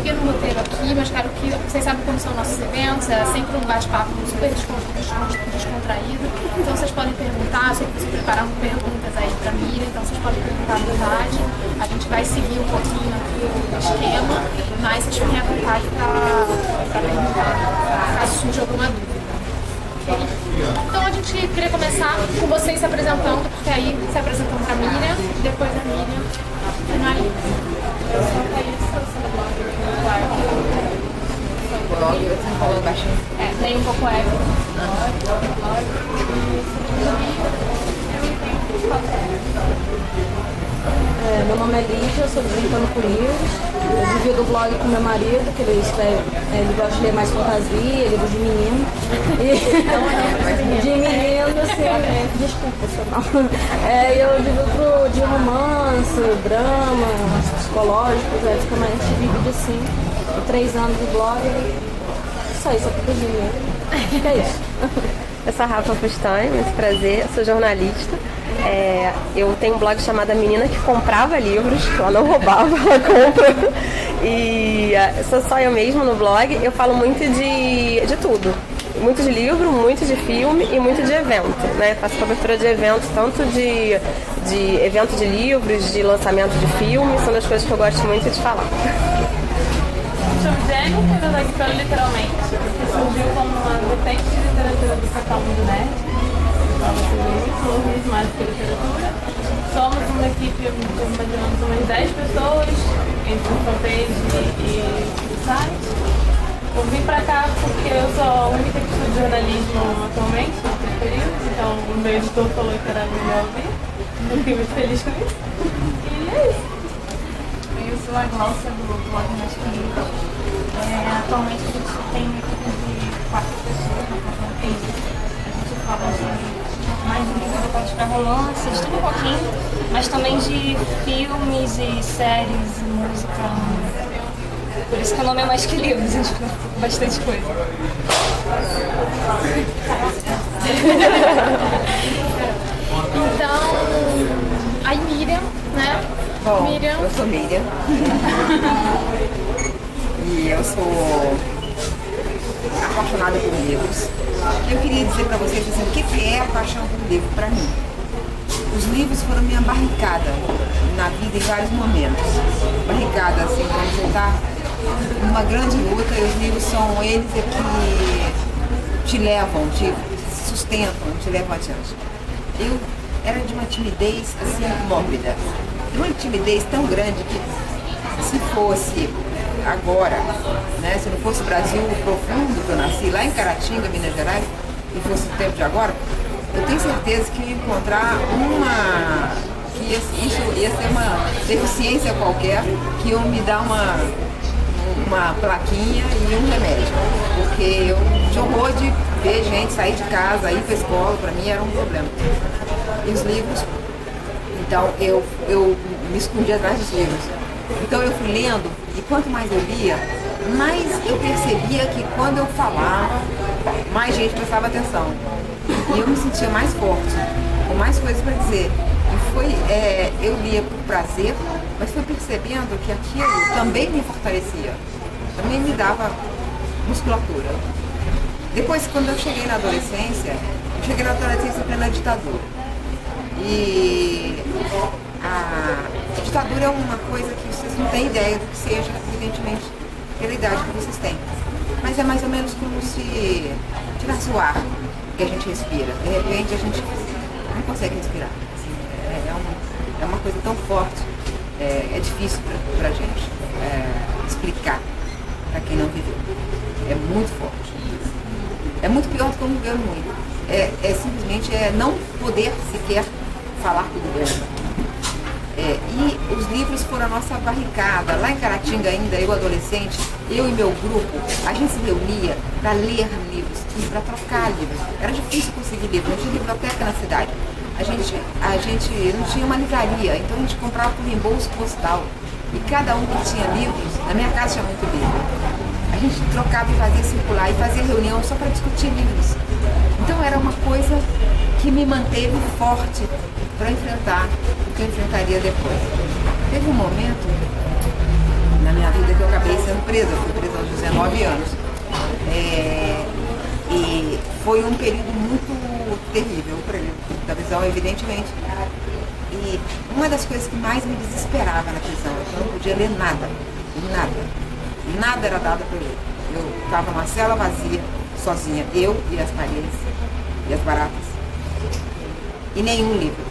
pequeno roteiro aqui, mas quero que vocês sabem como são nossos eventos, é sempre um bate-papo super descontraído. Então vocês podem perguntar, sei que vocês prepararam perguntas aí pra Miriam, então vocês podem perguntar à vontade. A gente vai seguir um pouquinho aqui o esquema, mas vocês fiquem à vontade pra perguntar, caso surja alguma dúvida. Okay? Então a gente queria começar com vocês se apresentando, porque aí se apresentando pra Miriam, depois a Miriam finaliza. Eu sou a Thaís, eu sou do blog do Clark. Blog, você não falou baixinho? Nem um pouco eco. Meu nome é Lígia, eu sou Desbrincando com Livros. Eu divido o blog com meu marido, que ele escreve, ele gosta de ler mais fantasia, livros de menino. De menino, assim, desculpa, seu mal. Eu divido de romance, drama, psicológicos, fica mais dividido assim. 3 anos de blog, só isso, é tudo é isso. Eu sou a Rafa Fustan, muito prazer, sou jornalista. Eu tenho um blog chamado A Menina que Comprava Livros, ela não roubava, ela compra. E sou só eu mesma no blog, eu falo muito de tudo. Muito de livro, muito de filme e muito de evento, né? Faço cobertura de eventos, tanto de evento de livros, de lançamento de filmes, são das coisas que eu gosto muito de falar. Chamo Jennifer, eu aqui pelo Literalmente, que surgiu como uma vertente de literatura do Portal Mundo Nerd. Muito mais que literatura. Somos uma equipe de mais ou menos umas 10 pessoas, entre o fanpage e o site. Eu vim pra cá porque eu sou a única que estuda jornalismo atualmente, nesse período, então o meu editor falou que era melhor vir. Eu fiquei muito feliz com isso. E é isso. Eu sou a Glaucia do blog Masculino. Atualmente a gente tem uma equipe de 4 pessoas na fanpage. A gente fala de mais de livros voltados para romance, de tudo um pouquinho, mas também de filmes e séries e música. Por isso que o nome é Mais Que Livros, a gente fala bastante coisa. Então, aí Miriam, né? Bom, Miriam. eu sou Miriam. E eu sou apaixonada por livros. Eu queria dizer para vocês assim, o que é a paixão por livro para mim. Os livros foram minha barricada na vida em vários momentos. Barricada, assim, quando você está numa grande luta e os livros são eles que te levam, te sustentam, te levam adiante. Eu era de uma timidez assim mórbida. Uma timidez tão grande que se fosse agora, né, se não fosse o Brasil profundo que eu nasci, lá em Caratinga, Minas Gerais, e fosse o tempo de agora, eu tenho certeza que ia encontrar isso ia ser uma deficiência qualquer, que iam me dar uma plaquinha e um remédio, porque eu tinha horror de ver gente sair de casa, ir para a escola, para mim era um problema. E os livros, então eu me escondi atrás dos livros. Então eu fui lendo, e quanto mais eu lia, mais eu percebia que quando eu falava, mais gente prestava atenção. E eu me sentia mais forte, com mais coisas para dizer. E foi, eu lia por prazer, mas fui percebendo que aquilo também me fortalecia, também me dava musculatura. Depois, quando eu cheguei na adolescência plena ditadura. E a ditadura é uma coisa que vocês não têm ideia do que seja, evidentemente, pela idade que vocês têm. Mas é mais ou menos como se tirasse o ar que a gente respira. De repente a gente não consegue respirar. Assim, é uma coisa tão forte, é difícil pra gente explicar para quem não viveu. É muito forte. É muito pior do que não viver muito. Simplesmente não poder sequer falar tudo bem. E os livros foram a nossa barricada. Lá em Caratinga ainda, eu adolescente, eu e meu grupo, a gente se reunia para ler livros e para trocar livros. Era difícil conseguir livros, não tinha biblioteca na cidade. A gente não tinha uma livraria, então a gente comprava por reembolso postal. E cada um que tinha livros, na minha casa tinha muito livro. A gente trocava e fazia circular e fazia reunião só para discutir livros. Então era uma coisa que me manteve forte para enfrentar o que eu enfrentaria depois. Teve um momento na minha vida que eu acabei sendo presa. Eu fui presa aos 19 anos. E foi um período muito terrível para mim, da prisão, evidentemente. E uma das coisas que mais me desesperava na prisão é que eu não podia ler nada. Nada era dado para eu ler. Eu estava numa cela vazia, sozinha, eu e as paredes, e as baratas. E nenhum livro.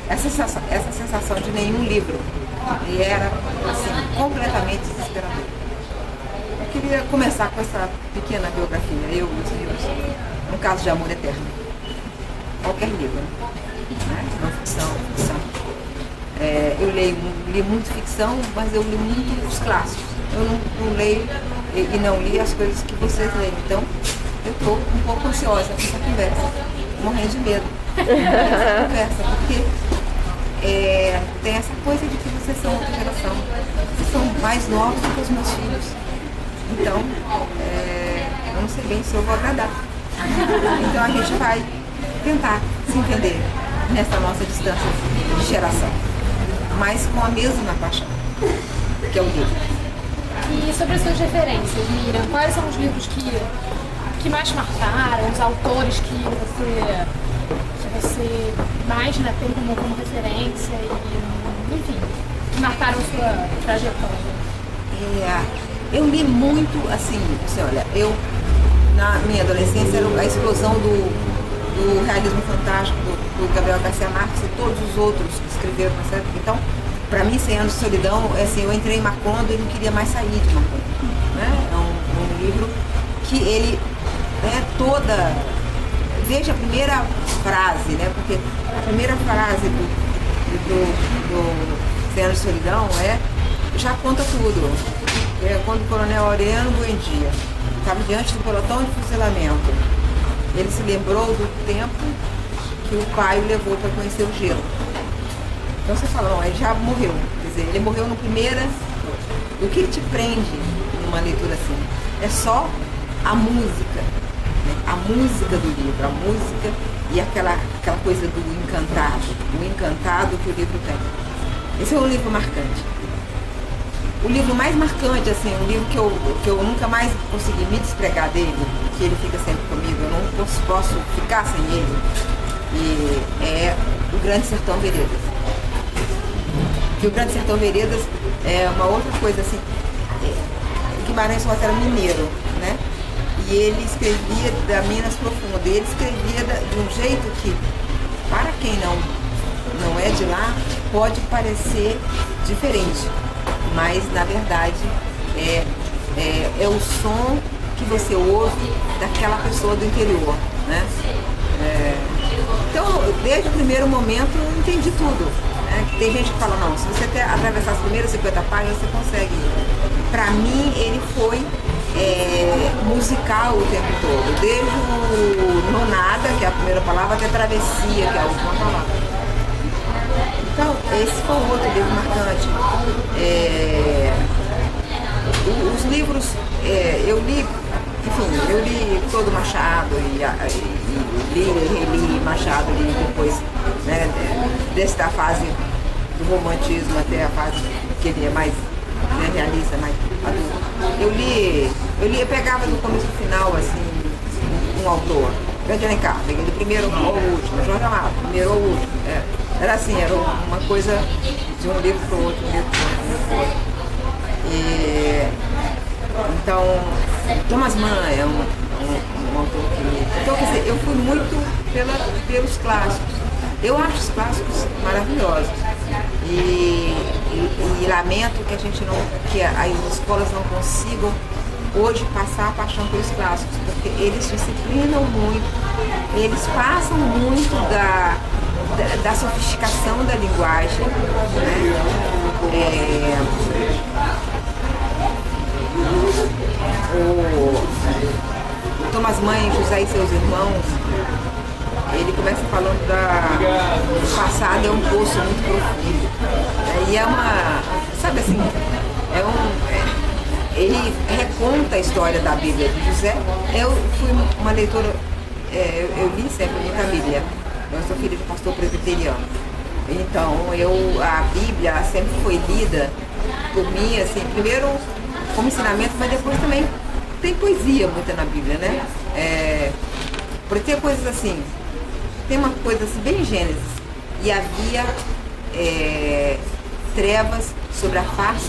Essa sensação de nenhum livro era, assim, completamente desesperadora. Eu queria começar com essa pequena biografia, eu e os livros, um caso de amor eterno. Qualquer livro, né? Não ficção. Eu li muito ficção, mas eu li muito os clássicos. Eu não leio e não li as coisas que vocês leem. Então, eu estou um pouco ansiosa com essa conversa, morrendo de medo dessa conversa, porque tem essa coisa de que vocês são outra geração. Vocês são mais novos do que os meus filhos. Então, eu não sei bem se eu vou agradar. Então, a gente vai tentar se entender nessa nossa distância de geração, mas com a mesma paixão, que é o livro. E sobre as suas referências, Miriam, quais são os livros que mais marcaram, os autores que você mais, né, tem como referência e, enfim, que marcaram sua trajetória? Eu li muito, assim, olha, na minha adolescência era a explosão do realismo fantástico, do Gabriel Garcia Marques e todos os outros que escreveram nessa época. Então, para mim, 100 Anos de Solidão, assim, eu entrei em Macondo e não queria mais sair de Macondo. Né? É um livro que ele desde a primeira frase, né? Porque a primeira frase do 100 Anos de Solidão já conta tudo. Quando o coronel Aureliano Buendia estava diante do pelotão de fuzilamento, ele se lembrou do tempo que o pai o levou para conhecer o gelo. Então você fala, não, ele já morreu. Quer dizer, ele morreu no primeiro. O que te prende numa leitura assim? É só a música. Né? A música do livro, a música e aquela coisa do encantado. O encantado que o livro tem. Esse é um livro marcante. O livro mais marcante, assim, um livro que eu nunca mais consegui me despregar dele, que ele fica sempre comigo, eu não posso ficar sem ele, e é O Grande Sertão Veredas. Que O Grande Sertão Veredas é uma outra coisa, assim, Guimarães Rosa era mineiro, né? E ele escrevia da Minas Profunda, e ele escrevia de um jeito que, para quem não é de lá, pode parecer diferente. Mas, na verdade, é o som que você ouve daquela pessoa do interior, né? Então, desde o primeiro momento, eu entendi tudo. Né? Tem gente que fala, não, se você atravessar as primeiras 50 páginas, você consegue. Para mim, ele foi musical o tempo todo. Desde o Nonada, que é a primeira palavra, até Travessia, que é a última palavra. Então, esse foi um outro livro marcante. Os livros, eu li todo Machado e reli Machado e depois, né, desde a fase do romantismo até a fase que ele é mais, né, realista, mais adulto. Eu pegava do começo ao final, assim, um autor. Grande Alencar, peguei do primeiro ao último, Jorge Amado, primeiro ao último. Era assim, era uma coisa de um livro para o outro, Então, Thomas Mann é um autor que... Então, quer dizer, eu fui muito pelos clássicos. Eu acho os clássicos maravilhosos. E lamento que as escolas não consigam hoje passar a paixão pelos clássicos, porque eles disciplinam muito, eles passam muito da sofisticação da linguagem, né? O Thomas Mann, José e seus irmãos, ele começa falando do passado, é um poço muito profundo. E é uma, sabe assim, ele reconta a história da Bíblia de José. Eu fui uma leitora, eu li sempre muita Bíblia. Eu sou filha de pastor presbiteriano. Então, a Bíblia sempre foi lida por mim, assim, primeiro como ensinamento, mas depois também tem poesia muita na Bíblia, né? Por ter coisas assim, tem uma coisa assim, bem Gênesis, e havia trevas sobre a face